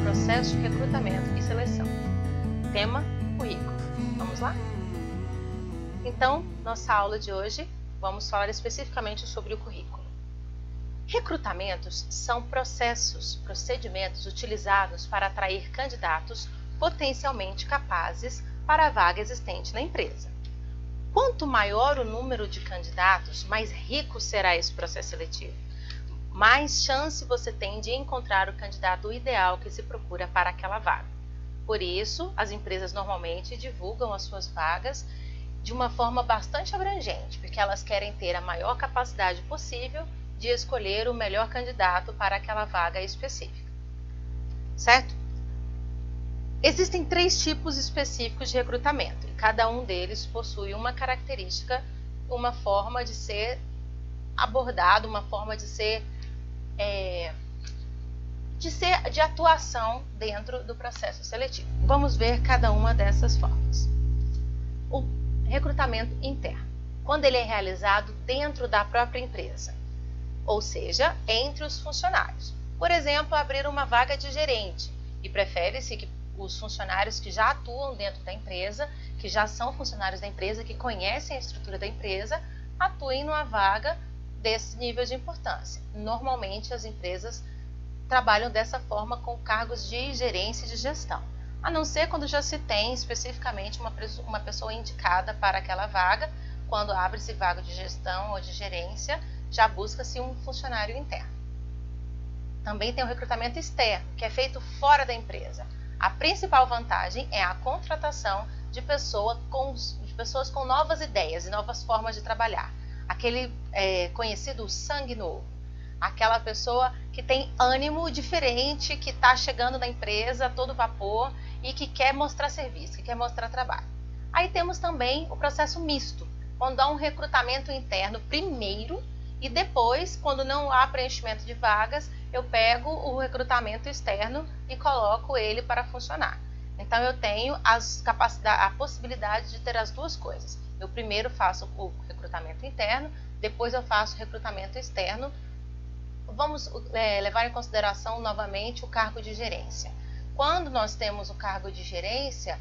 processo de recrutamento e seleção. Tema: currículo. Vamos lá? Então, nossa aula de hoje, vamos falar especificamente sobre o currículo. Recrutamentos são procedimentos utilizados para atrair candidatos potencialmente capazes para a vaga existente na empresa. Quanto maior o número de candidatos, mais rico será esse processo seletivo. Mais chance você tem de encontrar o candidato ideal que se procura para aquela vaga. Por isso, as empresas normalmente divulgam as suas vagas de uma forma bastante abrangente, porque elas querem ter a maior capacidade possível de escolher o melhor candidato para aquela vaga específica. Certo? Existem 3 tipos específicos de recrutamento, e cada um deles possui uma característica, uma forma de ser abordado, uma forma de atuação dentro do processo seletivo. Vamos ver cada uma dessas formas. O recrutamento interno, quando ele é realizado dentro da própria empresa, ou seja, entre os funcionários. Por exemplo, abrir uma vaga de gerente, e prefere-se que os funcionários que já atuam dentro da empresa, que já são funcionários da empresa, que conhecem a estrutura da empresa, atuem numa vaga desse nível de importância. Normalmente as empresas trabalham dessa forma com cargos de gerência e de gestão, a não ser quando já se tem especificamente uma pessoa indicada para aquela vaga. Quando abre-se vaga de gestão ou de gerência, já busca-se um funcionário interno. Também tem o recrutamento externo, que é feito fora da empresa. A principal vantagem é a contratação de pessoas com novas ideias e novas formas de trabalhar. Aquele conhecido sangue novo. Aquela pessoa que tem ânimo diferente, que está chegando na empresa a todo vapor e que quer mostrar serviço, que quer mostrar trabalho. Aí temos também o processo misto, quando há um recrutamento interno primeiro e depois, quando não há preenchimento de vagas, eu pego o recrutamento externo e coloco ele para funcionar. Então eu tenho a possibilidade de ter as duas coisas. Eu primeiro faço o recrutamento interno, depois eu faço o recrutamento externo. Vamos levar em consideração novamente o cargo de gerência. Quando nós temos o cargo de gerência,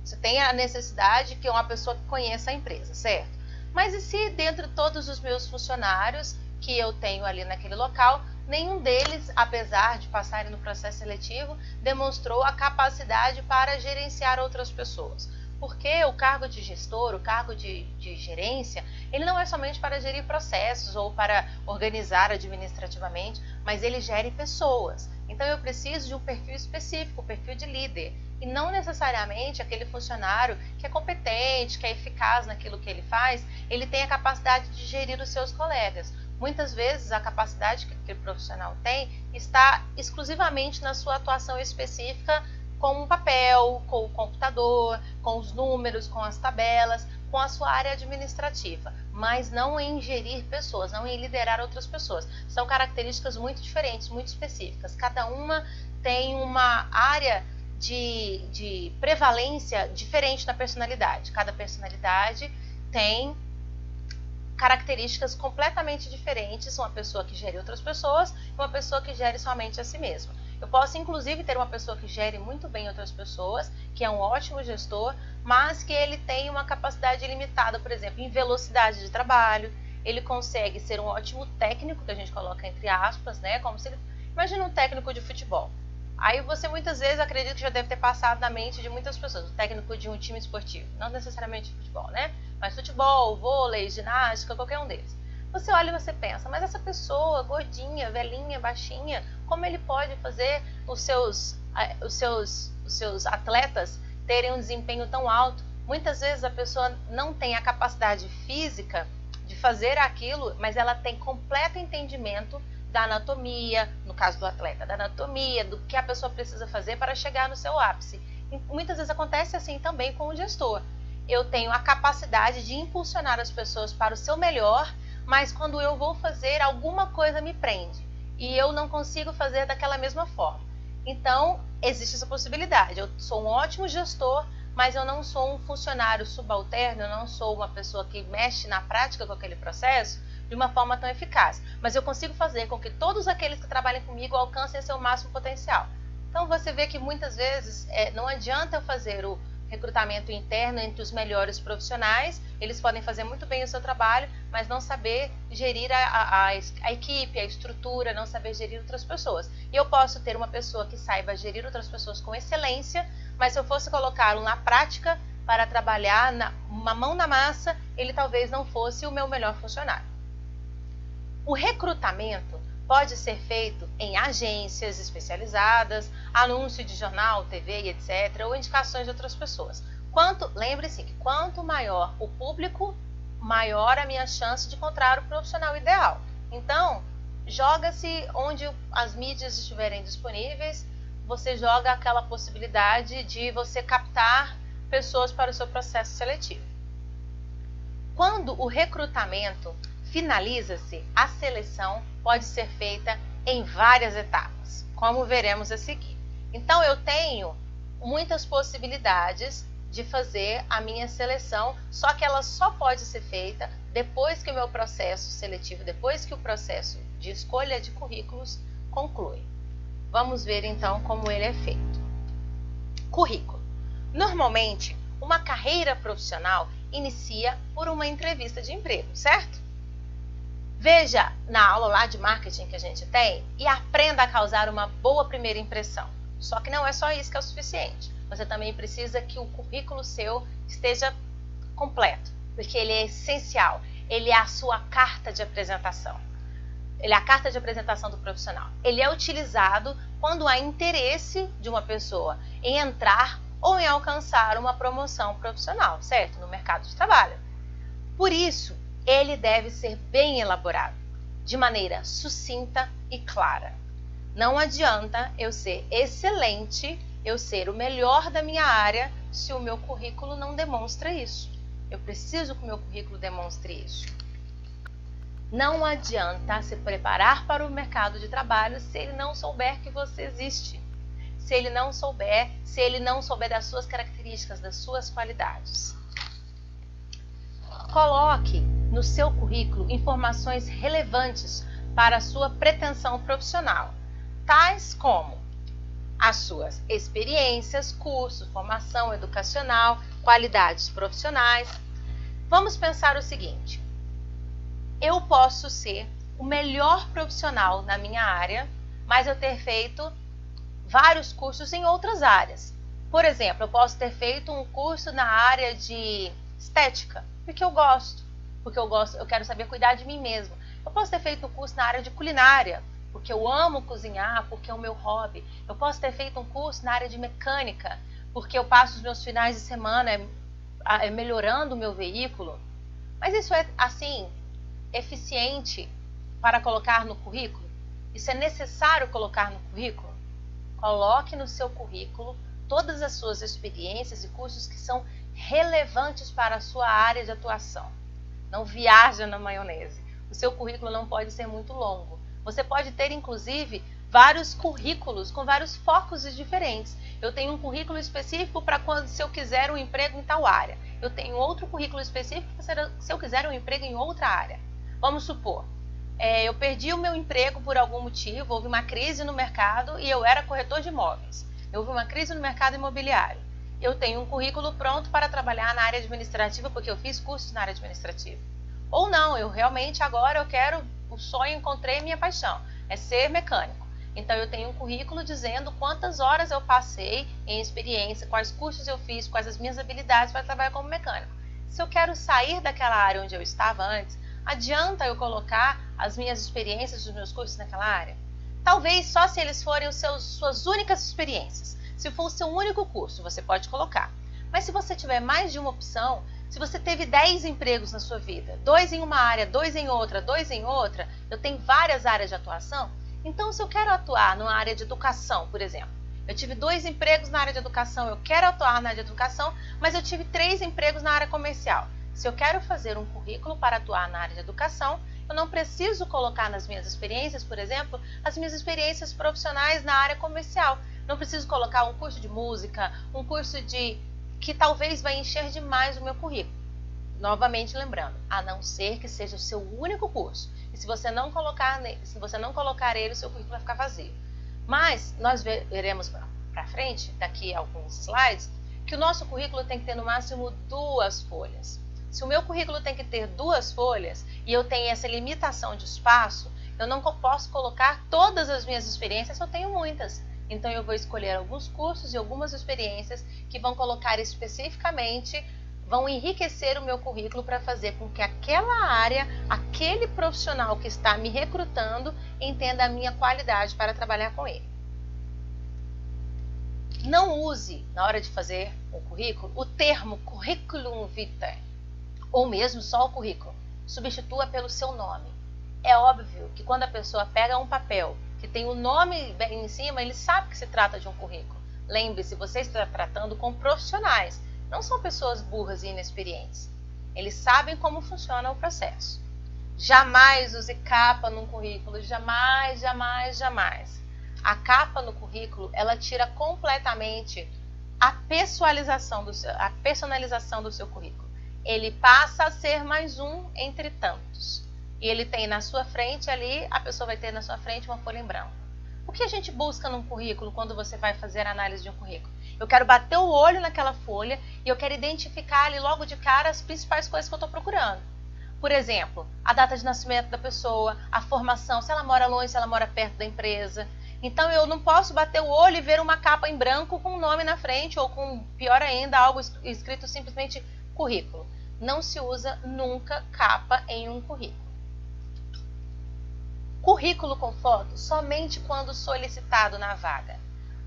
você tem a necessidade que uma pessoa conheça a empresa, certo? Mas e se dentro de todos os meus funcionários que eu tenho ali naquele local, nenhum deles, apesar de passarem no processo seletivo, demonstrou a capacidade para gerenciar outras pessoas? Porque o cargo de gestor, o cargo de gerência, ele não é somente para gerir processos ou para organizar administrativamente, mas ele gere pessoas. Então eu preciso de um perfil específico, um perfil de líder, e não necessariamente aquele funcionário que é competente, que é eficaz naquilo que ele faz, ele tem a capacidade de gerir os seus colegas. Muitas vezes a capacidade que aquele profissional tem está exclusivamente na sua atuação específica com o papel, com o computador, com os números, com as tabelas, com a sua área administrativa, mas não em gerir pessoas, não em liderar outras pessoas. São características muito diferentes, muito específicas. Cada uma tem uma área de prevalência diferente da personalidade. Cada personalidade tem características completamente diferentes, uma pessoa que gere outras pessoas e uma pessoa que gere somente a si mesma. Eu posso inclusive ter uma pessoa que gere muito bem outras pessoas, que é um ótimo gestor, mas que ele tem uma capacidade limitada, por exemplo, em velocidade de trabalho. Ele consegue ser um ótimo técnico, que a gente coloca entre aspas, né? Como se ele... Imagina um técnico de futebol. Aí você muitas vezes acredita que já deve ter passado na mente de muitas pessoas, o técnico de um time esportivo, não necessariamente de futebol, né? Mas futebol, vôlei, ginástica, qualquer um deles. Você olha e você pensa, mas essa pessoa gordinha, velhinha, baixinha, como ele pode fazer os seus atletas terem um desempenho tão alto? Muitas vezes a pessoa não tem a capacidade física de fazer aquilo, mas ela tem completo entendimento da anatomia, no caso do atleta, da anatomia, do que a pessoa precisa fazer para chegar no seu ápice. E muitas vezes acontece assim também com o gestor. Eu tenho a capacidade de impulsionar as pessoas para o seu melhor, mas quando eu vou fazer, alguma coisa me prende e eu não consigo fazer daquela mesma forma. Então, existe essa possibilidade. Eu sou um ótimo gestor, mas eu não sou um funcionário subalterno, eu não sou uma pessoa que mexe na prática com aquele processo de uma forma tão eficaz. Mas eu consigo fazer com que todos aqueles que trabalhem comigo alcancem seu máximo potencial. Então você vê que muitas vezes não adianta eu fazer o recrutamento interno entre os melhores profissionais, eles podem fazer muito bem o seu trabalho, mas não saber gerir a equipe, a estrutura, não saber gerir outras pessoas. E eu posso ter uma pessoa que saiba gerir outras pessoas com excelência, mas se eu fosse colocá-lo na prática para trabalhar uma mão na massa, ele talvez não fosse o meu melhor funcionário. O recrutamento pode ser feito em agências especializadas, anúncio de jornal, TV, etc., ou indicações de outras pessoas. Lembre-se que quanto maior o público, maior a minha chance de encontrar o profissional ideal. Então, joga-se onde as mídias estiverem disponíveis, você joga aquela possibilidade de você captar pessoas para o seu processo seletivo. Quando o recrutamento finaliza-se, a seleção pode ser feita em várias etapas, como veremos a seguir. Então, eu tenho muitas possibilidades de fazer a minha seleção, só que ela só pode ser feita depois que o meu processo seletivo, depois que o processo de escolha de currículos conclui. Vamos ver então como ele é feito. Currículo. Normalmente, uma carreira profissional inicia por uma entrevista de emprego, certo? Veja na aula lá de marketing que a gente tem e aprenda a causar uma boa primeira impressão. Só que não é só isso que é o suficiente. Você também precisa que o currículo seu esteja completo, porque ele é essencial. Ele é a sua carta de apresentação. Ele é a carta de apresentação do profissional. Ele é utilizado quando há interesse de uma pessoa em entrar ou em alcançar uma promoção profissional, certo? No mercado de trabalho. Por isso, ele deve ser bem elaborado, de maneira sucinta e clara. Não adianta eu ser excelente, eu ser o melhor da minha área, se o meu currículo não demonstra isso. Eu preciso que o meu currículo demonstre isso. Não adianta se preparar para o mercado de trabalho se ele não souber que você existe. Se ele não souber das suas características, das suas qualidades. Coloque no seu currículo informações relevantes para a sua pretensão profissional, tais como as suas experiências, cursos, formação educacional, qualidades profissionais. Vamos pensar o seguinte: eu posso ser o melhor profissional na minha área, mas eu ter feito vários cursos em outras áreas. Por exemplo, eu posso ter feito um curso na área de estética, porque eu quero saber cuidar de mim mesmo. Eu posso ter feito um curso na área de culinária, porque eu amo cozinhar, porque é o meu hobby. Eu posso ter feito um curso na área de mecânica, porque eu passo os meus finais de semana melhorando o meu veículo. Mas isso é, assim, eficiente para colocar no currículo? Isso é necessário colocar no currículo? Coloque no seu currículo todas as suas experiências e cursos que são relevantes para a sua área de atuação. Não viaja na maionese. O seu currículo não pode ser muito longo. Você pode ter, inclusive, vários currículos com vários focos diferentes. Eu tenho um currículo específico para se eu quiser um emprego em tal área. Eu tenho outro currículo específico se eu quiser um emprego em outra área. Vamos supor, eu perdi o meu emprego por algum motivo, houve uma crise no mercado e eu era corretor de imóveis. Houve uma crise no mercado imobiliário. Eu tenho um currículo pronto para trabalhar na área administrativa porque eu fiz cursos na área administrativa. Ou não, eu realmente agora o sonho, encontrei minha paixão, é ser mecânico. Então eu tenho um currículo dizendo quantas horas eu passei em experiência, quais cursos eu fiz, quais as minhas habilidades para trabalhar como mecânico. Se eu quero sair daquela área onde eu estava antes, adianta eu colocar as minhas experiências, os meus cursos naquela área? Talvez só se eles forem suas únicas experiências. Se for o seu único curso, você pode colocar. Mas se você tiver mais de uma opção, se você teve 10 empregos na sua vida, 2 em uma área, 2 em outra, 2 em outra, eu tenho várias áreas de atuação, então se eu quero atuar numa área de educação, por exemplo, eu tive 2 empregos na área de educação, eu quero atuar na área de educação, mas eu tive 3 empregos na área comercial. Se eu quero fazer um currículo para atuar na área de educação, eu não preciso colocar nas minhas experiências, por exemplo, as minhas experiências profissionais na área comercial. Não preciso colocar um curso de música, um curso que talvez vai encher demais o meu currículo. Novamente lembrando, a não ser que seja o seu único curso. E se você não colocar ele, o seu currículo vai ficar vazio. Mas nós veremos para frente, daqui a alguns slides, que o nosso currículo tem que ter no máximo 2 folhas. Se o meu currículo tem que ter 2 folhas e eu tenho essa limitação de espaço, eu não posso colocar todas as minhas experiências, eu tenho muitas. Então eu vou escolher alguns cursos e algumas experiências que vão colocar especificamente, vão enriquecer o meu currículo para fazer com que aquela área, aquele profissional que está me recrutando, entenda a minha qualidade para trabalhar com ele. Não use, na hora de fazer um currículo, o termo curriculum vitae, ou mesmo só o currículo. Substitua pelo seu nome. É óbvio que quando a pessoa pega um papel que tem o nome bem em cima, ele sabe que se trata de um currículo. Lembre-se, você está tratando com profissionais, não são pessoas burras e inexperientes. Eles sabem como funciona o processo. Jamais use capa num currículo, jamais, jamais, jamais. A capa no currículo, ela tira completamente a personalização do seu currículo. Ele passa a ser mais um entre tantos. E ele tem na sua frente ali, a pessoa vai ter na sua frente uma folha em branco. O que a gente busca num currículo quando você vai fazer a análise de um currículo? Eu quero bater o olho naquela folha e eu quero identificar ali logo de cara as principais coisas que eu estou procurando. Por exemplo, a data de nascimento da pessoa, a formação, se ela mora longe, se ela mora perto da empresa. Então eu não posso bater o olho e ver uma capa em branco com um nome na frente ou com, pior ainda, algo escrito simplesmente currículo. Não se usa nunca capa em um currículo. Currículo com foto somente quando solicitado na vaga.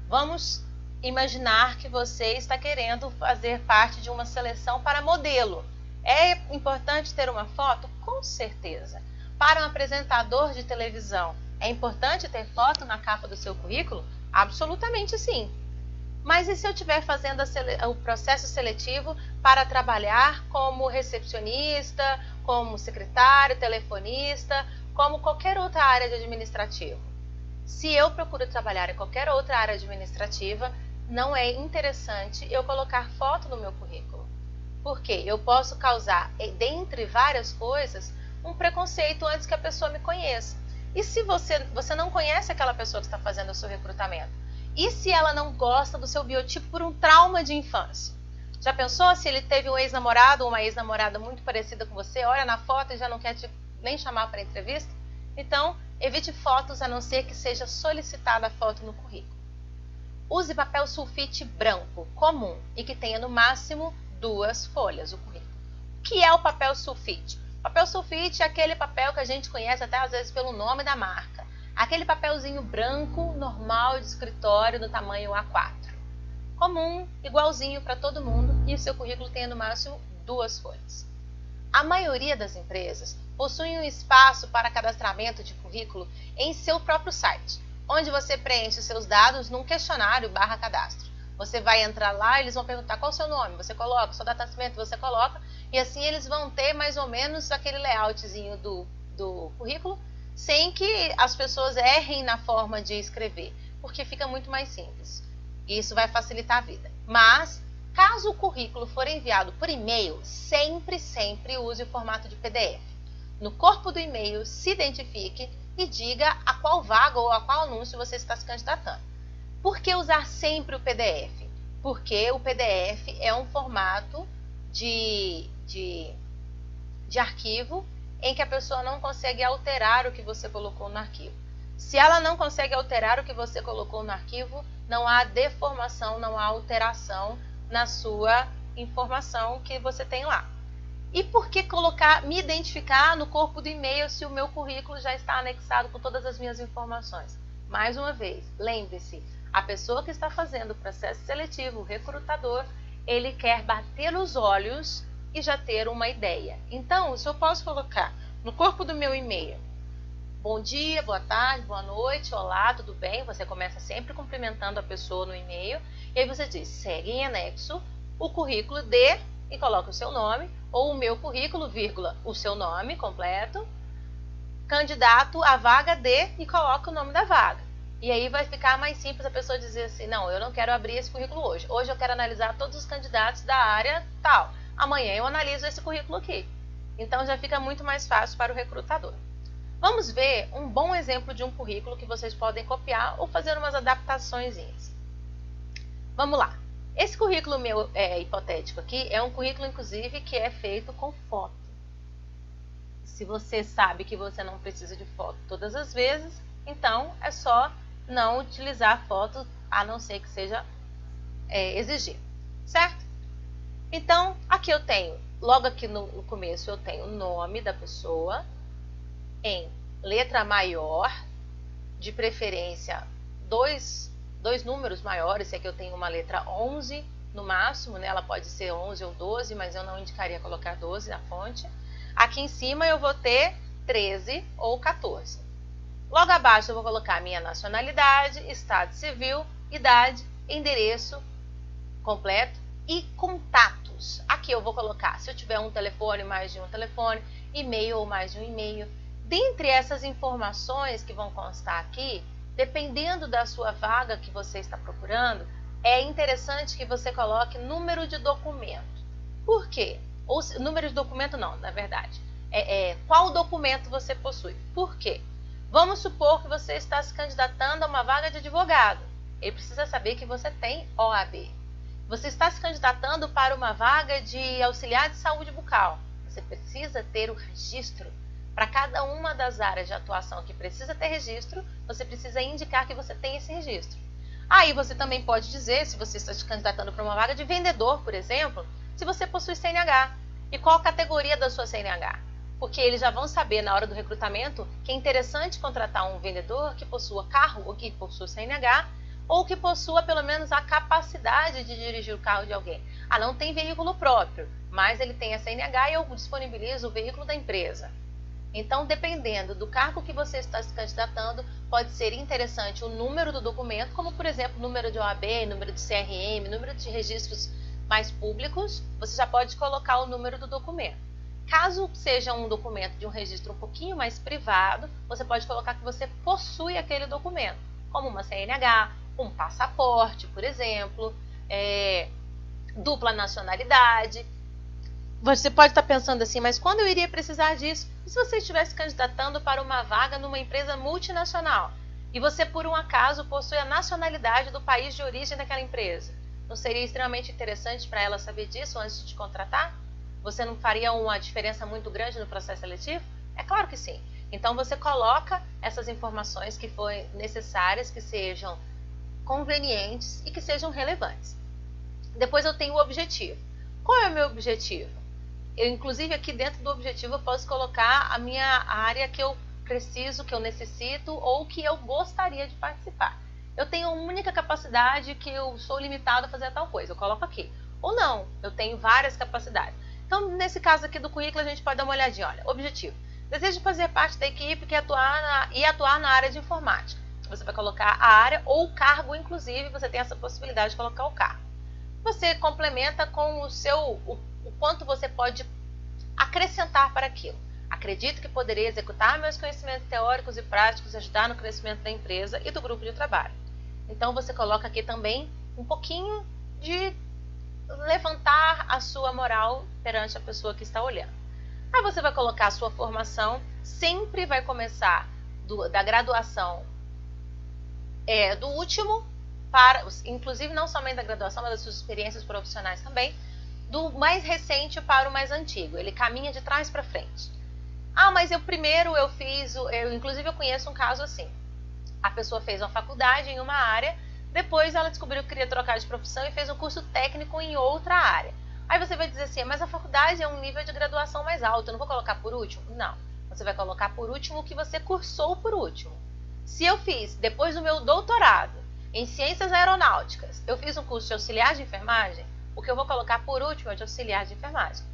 Vamos imaginar que você está querendo fazer parte de uma seleção para modelo. É importante ter uma foto? Com certeza. Para um apresentador de televisão, é importante ter foto na capa do seu currículo? Absolutamente sim. Mas e se eu estiver fazendo o processo seletivo para trabalhar como recepcionista, como secretário, telefonista, como qualquer outra área de administrativo? Se eu procuro trabalhar em qualquer outra área administrativa, não é interessante eu colocar foto no meu currículo. Porque eu posso causar, dentre várias coisas, um preconceito antes que a pessoa me conheça. E se você não conhece aquela pessoa que está fazendo o seu recrutamento? E se ela não gosta do seu biotipo por um trauma de infância? Já pensou se ele teve um ex-namorado ou uma ex-namorada muito parecida com você, olha na foto e já não quer te nem chamar para entrevista? Então, evite fotos a não ser que seja solicitada a foto no currículo. Use papel sulfite branco, comum, e que tenha no máximo 2 folhas o currículo. O que é o papel sulfite? Papel sulfite é aquele papel que a gente conhece até às vezes pelo nome da marca. Aquele papelzinho branco, normal, de escritório, do tamanho A4. Comum, igualzinho para todo mundo, e o seu currículo tenha no máximo 2 folhas. A maioria das empresas possui um espaço para cadastramento de currículo em seu próprio site, onde você preenche seus dados num questionário /cadastro. Você vai entrar lá, eles vão perguntar qual é o seu nome, você coloca, sua data de nascimento, você coloca, e assim eles vão ter mais ou menos aquele layoutzinho do currículo, sem que as pessoas errem na forma de escrever, porque fica muito mais simples. E isso vai facilitar a vida. Mas, caso o currículo for enviado por e-mail, sempre use o formato de PDF. No corpo do e-mail, se identifique e diga a qual vaga ou a qual anúncio você está se candidatando. Por que usar sempre o PDF? Porque o PDF é um formato de arquivo em que a pessoa não consegue alterar o que você colocou no arquivo. Se ela não consegue alterar o que você colocou no arquivo, não há deformação, não há alteração na sua informação que você tem lá. E por que me identificar no corpo do e-mail se o meu currículo já está anexado com todas as minhas informações? Mais uma vez, lembre-se, a pessoa que está fazendo o processo seletivo, o recrutador, ele quer bater os olhos e já ter uma ideia. Então, se eu posso colocar no corpo do meu e-mail, bom dia, boa tarde, boa noite, olá, tudo bem? Você começa sempre cumprimentando a pessoa no e-mail, e aí você diz, segue em anexo o currículo de, e coloca o seu nome, ou o meu currículo, vírgula, o seu nome completo, candidato à vaga de, e coloca o nome da vaga. E aí vai ficar mais simples a pessoa dizer assim, não, eu não quero abrir esse currículo hoje. Hoje eu quero analisar todos os candidatos da área tal. Amanhã eu analiso esse currículo aqui. Então já fica muito mais fácil para o recrutador. Vamos ver um bom exemplo de um currículo que vocês podem copiar ou fazer umas adaptações. Vamos lá. Esse currículo meu hipotético aqui é um currículo, inclusive, que é feito com foto. Se você sabe que você não precisa de foto todas as vezes, então é só não utilizar foto, a não ser que seja exigido, certo? Então, aqui eu tenho, logo aqui no começo, eu tenho o nome da pessoa em letra maior, de preferência dois números maiores. Esse aqui eu tenho uma letra 11 no máximo, né? Ela pode ser 11 ou 12, mas eu não indicaria colocar 12 na fonte. Aqui em cima eu vou ter 13 ou 14. Logo abaixo eu vou colocar minha nacionalidade, estado civil, idade, endereço completo e contatos. Aqui eu vou colocar, se eu tiver um telefone, mais de um telefone, e-mail ou mais de um e-mail. Dentre essas informações que vão constar aqui, dependendo da sua vaga que você está procurando, é interessante que você coloque número de documento. Por quê? Ou número de documento não, na verdade. Qual documento você possui? Por quê? Vamos supor que você está se candidatando a uma vaga de advogado. Ele precisa saber que você tem OAB. Você está se candidatando para uma vaga de auxiliar de saúde bucal. Você precisa ter o registro. Para cada uma das áreas de atuação que precisa ter registro, você precisa indicar que você tem esse registro. Aí você também pode dizer, se você está se candidatando para uma vaga de vendedor, por exemplo, se você possui CNH. E qual a categoria da sua CNH? Porque eles já vão saber na hora do recrutamento que é interessante contratar um vendedor que possua carro ou que possua CNH, ou que possua pelo menos a capacidade de dirigir o carro de alguém. Ah, não tem veículo próprio, mas ele tem a CNH e eu disponibilizo o veículo da empresa. Então, dependendo do cargo que você está se candidatando, pode ser interessante o número do documento, como por exemplo, número de OAB, número de CRM, número de registros mais públicos, você já pode colocar o número do documento. Caso seja um documento de um registro um pouquinho mais privado, você pode colocar que você possui aquele documento, como uma CNH, um passaporte, por exemplo, dupla nacionalidade. Você pode estar pensando assim, mas quando eu iria precisar disso? E se você estivesse candidatando para uma vaga numa empresa multinacional e você, por um acaso, possui a nacionalidade do país de origem daquela empresa? Não seria extremamente interessante para ela saber disso antes de te contratar? Você não faria uma diferença muito grande no processo seletivo? É claro que sim. Então você coloca essas informações que forem necessárias, que sejam convenientes e que sejam relevantes. Depois eu tenho o objetivo. Qual é o meu objetivo? Inclusive aqui dentro do objetivo eu posso colocar a minha área que eu preciso, que eu necessito ou que eu gostaria de participar. Eu tenho uma única capacidade que eu sou limitado a fazer tal coisa, eu coloco aqui. Ou não, eu tenho várias capacidades. Então, nesse caso aqui do currículo, a gente pode dar uma olhadinha. Olha, objetivo. Desejo fazer parte da equipe que atuar na área de informática. Você vai colocar a área ou o cargo, inclusive, você tem essa possibilidade de colocar o cargo. Você complementa com o quanto você pode acrescentar para aquilo. Acredito que poderia executar meus conhecimentos teóricos e práticos e ajudar no crescimento da empresa e do grupo de trabalho. Então você coloca aqui também um pouquinho de levantar a sua moral perante a pessoa que está olhando. Aí você vai colocar a sua formação, sempre vai começar da graduação do último, inclusive não somente da graduação, mas das suas experiências profissionais também, do mais recente para o mais antigo. Ele caminha de trás para frente. Ah, mas inclusive eu conheço um caso assim. A pessoa fez uma faculdade em uma área, depois ela descobriu que queria trocar de profissão e fez um curso técnico em outra área. Aí você vai dizer assim, mas a faculdade é um nível de graduação mais alto, eu não vou colocar por último? Não, você vai colocar por último o que você cursou por último. Se eu fiz, depois do meu doutorado, em ciências aeronáuticas, eu fiz um curso de auxiliar de enfermagem, o que eu vou colocar por último é de auxiliar de enfermagem.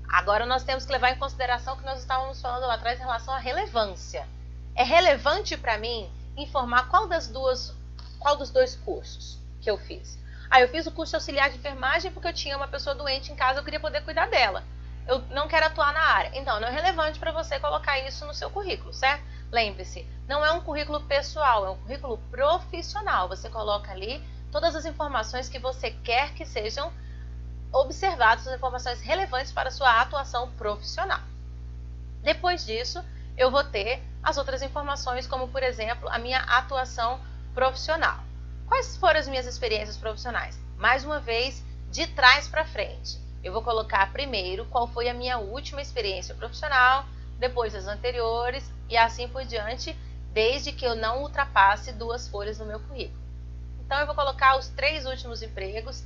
Agora nós temos que levar em consideração o que nós estávamos falando lá atrás em relação à relevância. É relevante para mim informar qual dos dois cursos que eu fiz. Eu fiz o curso de auxiliar de enfermagem porque eu tinha uma pessoa doente em casa, eu queria poder cuidar dela. Eu não quero atuar na área. Então, não é relevante para você colocar isso no seu currículo, certo? Lembre-se, não é um currículo pessoal, é um currículo profissional. Você coloca ali todas as informações que você quer que sejam observadas, as informações relevantes para a sua atuação profissional. Depois disso, eu vou ter as outras informações, como por exemplo, a minha atuação profissional. Quais foram as minhas experiências profissionais? Mais uma vez, de trás para frente. Eu vou colocar primeiro qual foi a minha última experiência profissional, depois as anteriores e assim por diante, desde que eu não ultrapasse 2 folhas no meu currículo. Então eu vou colocar os 3 últimos empregos,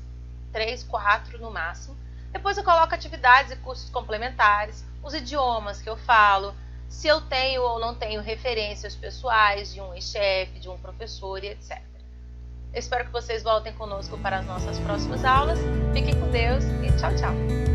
3, 4 no máximo. Depois eu coloco atividades e cursos complementares, os idiomas que eu falo, se eu tenho ou não tenho referências pessoais de um ex-chefe, de um professor e etc. Eu espero que vocês voltem conosco para as nossas próximas aulas. Fiquem com Deus e tchau, tchau!